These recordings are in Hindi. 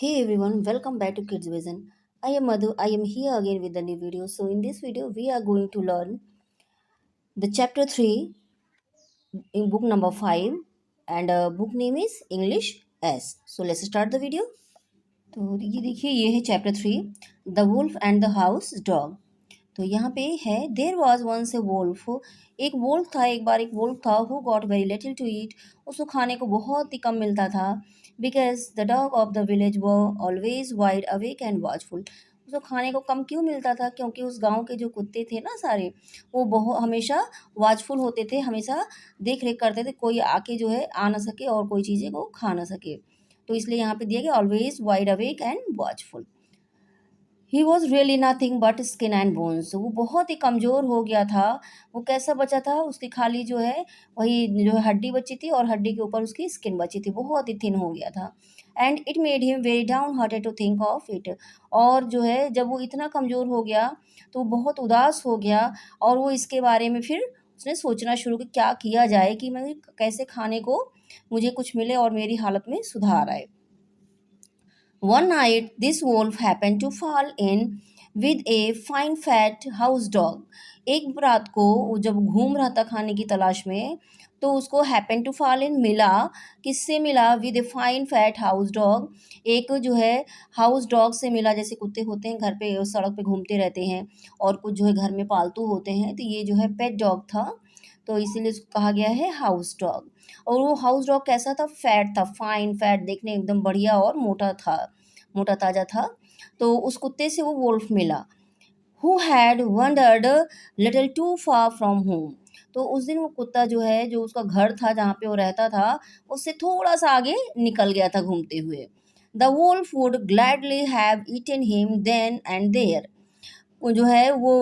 Hey everyone, welcome back to Kids Vision. I am Madhu. I am here again with the new video. So in this video, we are going to learn the chapter 3 in book number 5 and book name is English S. So let's start the video. तो ये देखिए ये है chapter 3 the wolf and the house dog. तो यहाँ पे है there was once a wolf. एक वोल्फ था, एक बार एक वोल्फ था who got very little to eat. उसको खाने को बहुत ही कम मिलता था। Because the dog of the village वो always wide awake and watchful. उसको खाने को कम क्यों मिलता था? क्योंकि उस गांव के जो कुत्ते थे ना सारे, वो बहुत हमेशा वॉचफुल होते थे, हमेशा देख रेख करते थे, कोई आके जो है आ ना सके और कोई चीज़ें को खा ना सके। तो इसलिए यहाँ पे दिया गया always wide awake and watchful. He was really nothing but skin and bones. वो बहुत ही कमज़ोर हो गया था। वो कैसा बचा था? उसकी खाली जो है वही जो है हड्डी बची थी और हड्डी के ऊपर उसकी स्किन बची थी। बहुत ही थिन हो गया था। And it made him very down hearted to think of it. और जो है जब वो इतना कमज़ोर हो गया तो वो बहुत उदास हो गया और वो इसके बारे में फिर उसने सोचना शुरू कि क्या किया जाए कि मैं कैसे खाने को मुझे कुछ मिले और मेरी हालत में सुधार आए। One night, this wolf happened to fall in with a fine fat house dog. एक रात को वो जब घूम रहा था खाने की तलाश में, तो उसको हैपन टू फॉल इन मिला। किससे मिला? With a fine fat house dog. एक जो है हाउस डॉग से मिला। जैसे कुत्ते होते हैं घर पे सड़क पे घूमते रहते हैं और कुछ जो है घर में पालतू होते हैं, तो ये जो है पेट डॉग था, तो इसीलिए इसको कहा गया है हाउस डॉग। और वो हाउस डॉग कैसा था? फैट था, फाइन फैट, देखने एकदम बढ़िया और मोटा था, मोटा ताजा था। तो उस कुत्ते से वो वोल्फ मिला। Who had wandered little too far from home. तो उस दिन वो कुत्ता जो है, जो उसका घर था जहाँ पे वो रहता था, उससे थोड़ा सा आगे निकल गया था घूमते हुए। The wolf would gladly have eaten him then and there. वो जो है वो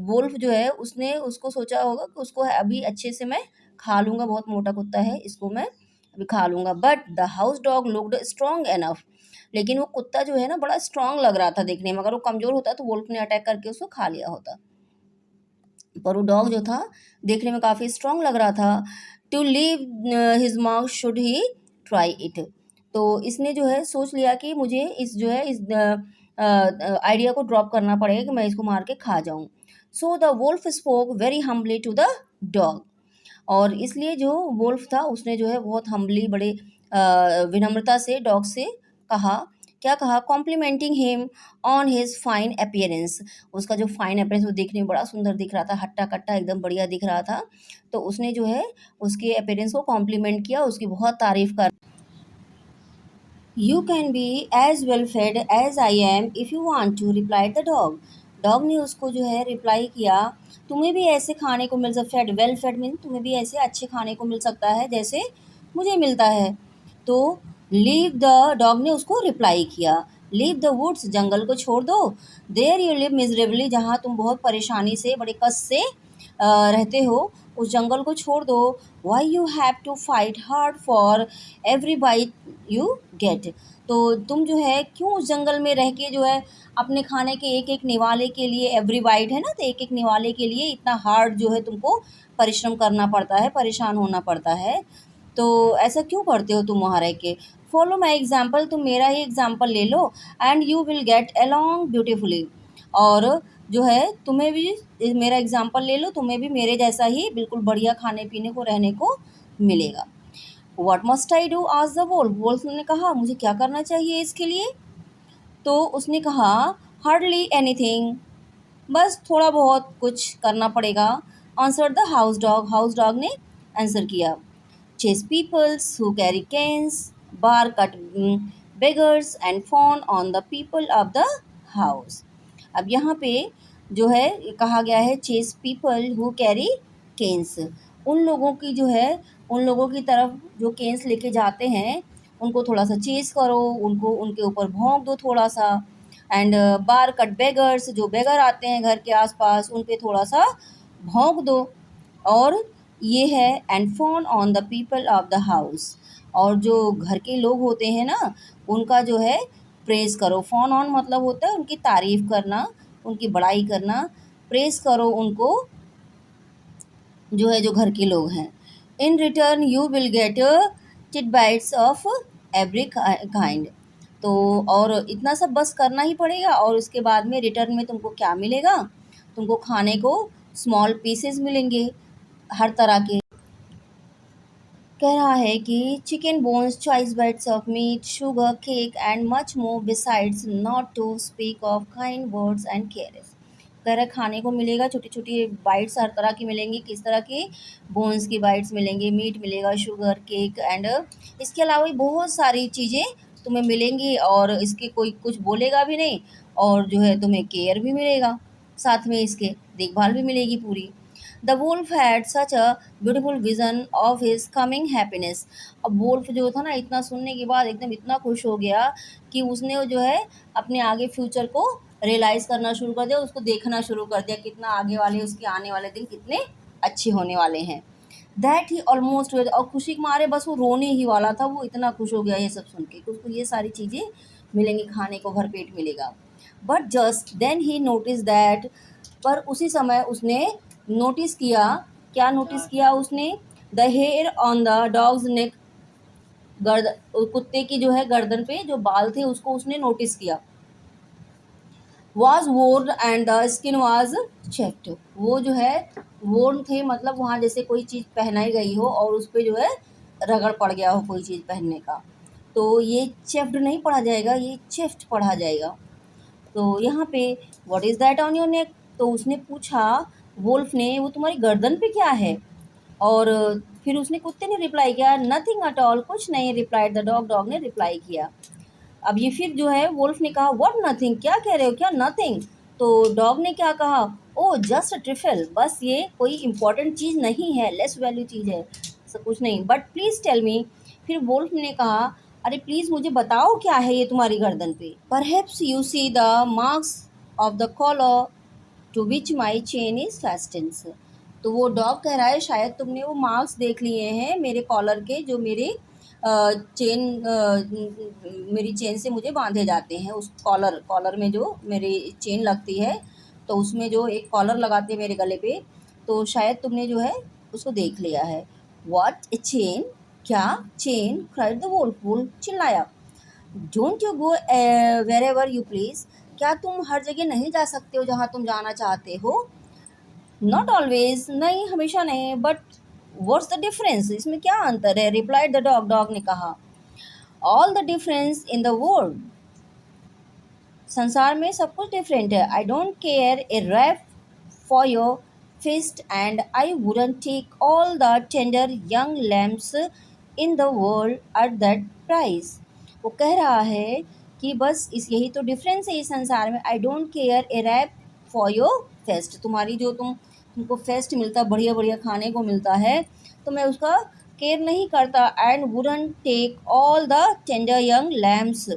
वोल्फ जो है उसने उसको सोचा होगा कि उसको अभी अच्छे से मैं खा लूँगा, बहुत मोटा कुत्ता है, इसको मैं अभी खा लूँगा। But the house dog looked strong enough. लेकिन वो कुत्ता जो है ना बड़ा स्ट्रांग लग रहा था देखने में। अगर वो कमज़ोर होता तो वोल्फ ने अटैक करके उसको खा लिया होता, पर वो डॉग जो था देखने में काफ़ी स्ट्रांग लग रहा था। To leave his mouth should he try it. तो इसने जो है सोच लिया कि मुझे इस जो है इस आइडिया को ड्रॉप करना पड़ेगा कि मैं इसको मार के खा जाऊं। So the wolf spoke very humbly to the dog. और इसलिए जो वोल्फ था उसने जो है बहुत हम्बली, बड़े विनम्रता से डॉग से कहा। क्या कहा? Complimenting him on his fine appearance. उसका जो फाइन अपीयरेंस वो देखने में बड़ा सुंदर दिख रहा था, हट्टा कट्टा एकदम बढ़िया दिख रहा था। तो उसने जो है उसके अपीयरेंस को कॉम्प्लीमेंट किया, उसकी बहुत तारीफ कर। You can be as well fed as I am if you want to, replied the dog. Dog ने उसको जो है रिप्लाई किया, तुम्हें भी ऐसे खाने को मिल सकता, फेड वेल फेड मीन तुम्हें भी ऐसे अच्छे खाने को मिल सकता है जैसे मुझे मिलता है। तो लीव द डॉग ने उसको रिप्लाई किया, लीव द वुड्स, जंगल को छोड़ दो। देयर यू लिव मिजरेबली, जहाँ तुम बहुत परेशानी से, बड़े कष्ट से रहते हो, उस जंगल को छोड़ दो। Why you have to fight hard for every bite you get. तो तुम जो है क्यों उस जंगल में रह के जो है अपने खाने के एक एक निवाले के लिए, एवरी बाइट है ना, तो एक एक निवाले के लिए इतना हार्ड जो है तुमको परिश्रम करना पड़ता है, परेशान होना पड़ता है। तो ऐसा क्यों करते हो तुम वहाँ रह के? फॉलो माई एग्जाम्पल, तुम मेरा ही एग्जाम्पल ले लो, and you will get along beautifully. और जो है तुम्हें भी मेरा एग्जाम्पल ले लो, तुम्हें भी मेरे जैसा ही बिल्कुल बढ़िया खाने पीने को, रहने को मिलेगा। What must I do? आज द वोल्फ। वोल्फ ने कहा मुझे क्या करना चाहिए इसके लिए? तो उसने कहा हार्डली एनीथिंग, बस थोड़ा बहुत कुछ करना पड़ेगा। Answer the house dog. House dog ने आंसर किया, chase peoples who carry canes, bark at beggars and fawn on the people of the house। अब यहाँ पे जो है कहा गया है chase people who carry canes. उन लोगों की जो है, उन लोगों की तरफ जो केन्स लेके जाते हैं उनको थोड़ा सा चेस करो, उनको उनके ऊपर भौंक दो थोड़ा सा। एंड बार कट बेगर्स, जो बेगर आते हैं घर के आसपास उन पे थोड़ा सा भौंक दो। और ये है and fawn on the people of the house. और जो घर के लोग होते हैं ना उनका जो है प्रेज़ करो। फॉन ऑन मतलब होता है उनकी तारीफ़ करना, उनकी बड़ाई करना। प्रेज़ करो उनको, जो है जो घर के लोग हैं। In return you will get tidbits of every kind. तो और इतना सब बस करना ही पड़ेगा, और उसके बाद में रिटर्न में तुमको क्या मिलेगा, तुमको खाने को स्मॉल पीसेस मिलेंगे हर तरह के। कह रहा है कि chicken bones, choice bites of meat, sugar, cake and much more besides, not to speak of kind words and cares. कह रहा है खाने को मिलेगा, छोटी छोटी बाइट्स हर तरह की मिलेंगी। किस तरह की? बोन्स की बाइट्स मिलेंगी, मीट मिलेगा, शुगर, केक एंड इसके अलावा भी बहुत सारी चीज़ें तुम्हें मिलेंगी, और इसके कोई कुछ बोलेगा भी नहीं, और जो है तुम्हें केयर भी मिलेगा, साथ में इसके देखभाल भी मिलेगी पूरी। The wolf had such a beautiful vision of his coming happiness. अब वुल्फ जो था ना, इतना सुनने के बाद एकदम इतना खुश हो गया कि उसने जो है अपने आगे फ्यूचर को रियलाइज़ करना शुरू कर दिया, उसको देखना शुरू कर दिया कितना आगे वाले उसके आने वाले दिन कितने अच्छे होने वाले हैं। दैट ही ऑलमोस्ट, और खुशी के मारे बस वो रोने ही वाला था, वो इतना खुश हो गया ये सब सुन के कि उसको ये सारी चीज़ें मिलेंगी, खाने को भरपेट मिलेगा। But just then he notice that, पर उसी समय उसने नोटिस किया, क्या नोटिस किया उसने? The hair on the dog's neck, कुत्ते की जो है गर्दन पे जो बाल थे उसको उसने नोटिस किया। Was worn and the skin was checked, वो जो है वोर्न थे, मतलब वहाँ जैसे कोई चीज़ पहनाई गई हो और उस पर जो है रगड़ पड़ गया हो कोई चीज़ पहनने का, तो ये चेफ्ड नहीं पढ़ा जाएगा, ये चेफ्ट पढ़ा जाएगा। तो यहाँ पे what is that on your neck, तो उसने पूछा वुल्फ ने, वो तुम्हारी गर्दन पे क्या है? और फिर उसने, कुत्ते ने रिप्लाई किया, नथिंग एट ऑल, कुछ नहीं, रिप्लाइड द डॉग, डॉग ने रिप्लाई किया। अब ये फिर जो है वुल्फ ने कहा, व्हाट नथिंग, क्या कह रहे हो, क्या नथिंग? तो डॉग ने क्या कहा, ओ जस्ट अ ट्रिफल, बस ये कोई इम्पोर्टेंट चीज़ नहीं है, लेस वैल्यू चीज़ है, सब कुछ नहीं, बट प्लीज़ टेल मी। फिर वुल्फ ने कहा, अरे प्लीज़ मुझे बताओ क्या है ये तुम्हारी गर्दन पे। Perhaps you see the marks of the collar to which my chain is fastens. तो वो डॉग कह रहा है, शायद तुमने वो मार्क्स देख लिए हैं मेरे कॉलर के, जो मेरे चेन, मेरी चेन से मुझे बांधे जाते हैं, उस कॉलर में जो मेरी चेन लगती है, तो उसमें जो एक कॉलर लगाते हैं मेरे गले पे, तो शायद तुमने जो है उसको देख लिया है। व्हाट ए चेन, क्या chain? Cried the wolf, wolf चिल्लाया। Don't you go wherever you please, क्या तुम हर जगह नहीं जा सकते हो जहाँ तुम जाना चाहते हो? नॉट ऑलवेज, नहीं हमेशा नहीं, बट व्हाट्स द डिफरेंस, इसमें क्या अंतर है? रिप्लाइड द डॉग, डॉग ने कहा, all the difference in the world, संसार में सब कुछ डिफरेंट है। I don't care a rap for your feast and I wouldn't take all the tender young lambs in the world at that price. वो कह रहा है कि बस इस यही तो डिफरेंस है इस संसार में। आई don't care a rap for your fest, तुम्हारी जो तुमको फेस्ट मिलता है, बढ़िया बढ़िया खाने को मिलता है, तो मैं उसका केयर नहीं करता। And wouldn't take all the tender young lambs,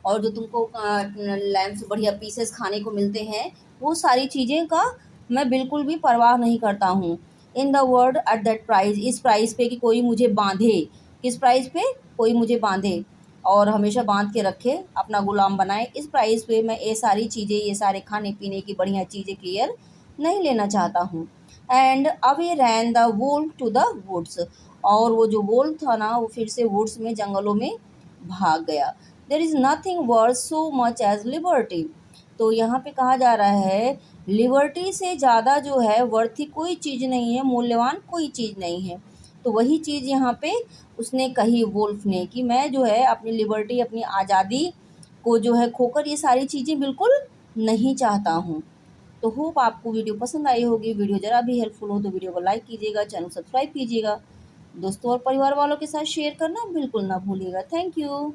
और जो तुमको लैम्प्स बढ़िया पीसेस खाने को मिलते हैं, वो सारी चीज़ें का मैं बिल्कुल भी परवाह नहीं करता हूँ। इन the world at that price, इस प्राइस पे कि कोई मुझे बांधे, किस प्राइस पे? कोई मुझे बांधे और हमेशा बांध के रखे, अपना गुलाम बनाए, इस प्राइस पे मैं ये सारी चीज़ें, ये सारे खाने पीने की बढ़िया चीज़ें केयर नहीं लेना चाहता हूँ। And away ran the wolf to the woods, और वो जो वुल्फ था ना, वो फिर से वुड्स में, जंगलों में भाग गया। There is nothing worth so much as liberty, तो यहाँ पे कहा जा रहा है लिबर्टी से ज़्यादा जो है वर्थी कोई चीज़ नहीं है, मूल्यवान कोई चीज़ नहीं है। तो वही चीज़ यहाँ पे उसने कही वुल्फ ने, कि मैं जो है अपनी लिबर्टी, अपनी आज़ादी को जो है खोकर ये सारी चीज़ें बिल्कुल नहीं चाहता हूँ। तो होप आपको वीडियो पसंद आई होगी। वीडियो ज़रा भी हेल्पफुल हो तो वीडियो को लाइक कीजिएगा, चैनल सब्सक्राइब कीजिएगा, दोस्तों और परिवार वालों के साथ शेयर करना बिल्कुल ना भूलिएगा। Thank you.